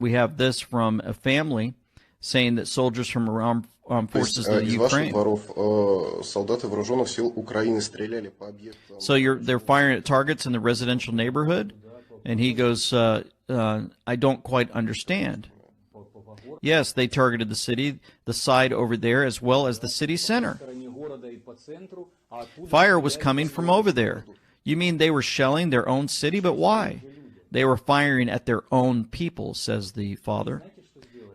we have this from a family saying that soldiers from armed forces of the Ukraine. So they're firing at targets in the residential neighborhood, and he goes, I don't quite understand. Yes, they targeted the city, the side over there, as well as the city center. Fire was coming from over there. You mean they were shelling their own city? But why? They were firing at their own people, says the father.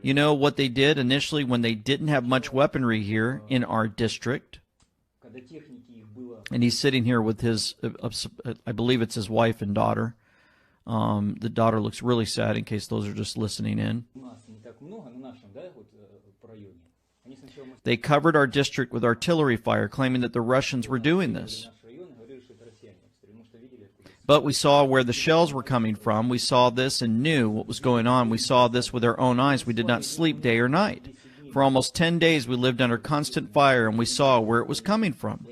You know what they did initially when they didn't have much weaponry here in our district? And he's sitting here with his, I believe it's his wife and daughter. The daughter looks really sad in case those are just listening in. They covered our district with artillery fire, claiming that the Russians were doing this. But we saw where the shells were coming from. We saw this and knew what was going on. We saw this with our own eyes. We did not sleep day or night. For almost 10 days, we lived under constant fire, and we saw where it was coming from.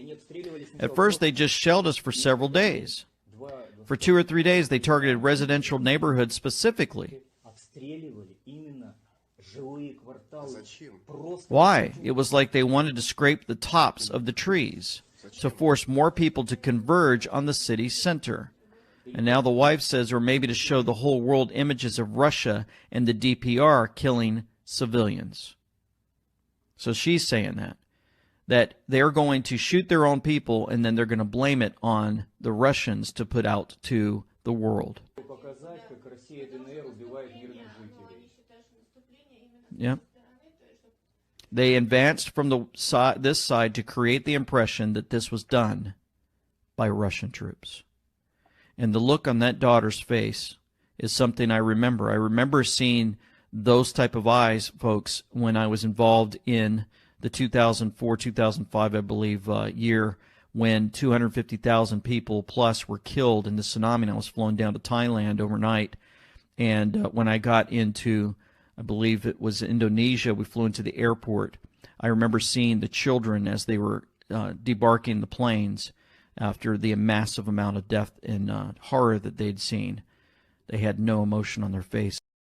At first, they just shelled us for several days. For 2 or 3 days, they targeted residential neighborhoods specifically. Why? It was like they wanted to scrape the tops of the trees to force more people to converge on the city center. And now the wife says, or maybe to show the whole world images of Russia and the DPR killing civilians. So she's saying that they're going to shoot their own people and then they're going to blame it on the Russians to put out to the world. Yeah. They advanced from this side to create the impression that this was done by Russian troops. And the look on that daughter's face is something I remember. I remember seeing those type of eyes, folks, when I was involved in the 2004-2005, I believe, year when 250,000 people plus were killed in the tsunami. And I was flown down to Thailand overnight. And when I got into, I believe it was Indonesia, we flew into the airport. I remember seeing the children as they were debarking the planes after the massive amount of death and horror that they'd seen. They had no emotion on their face.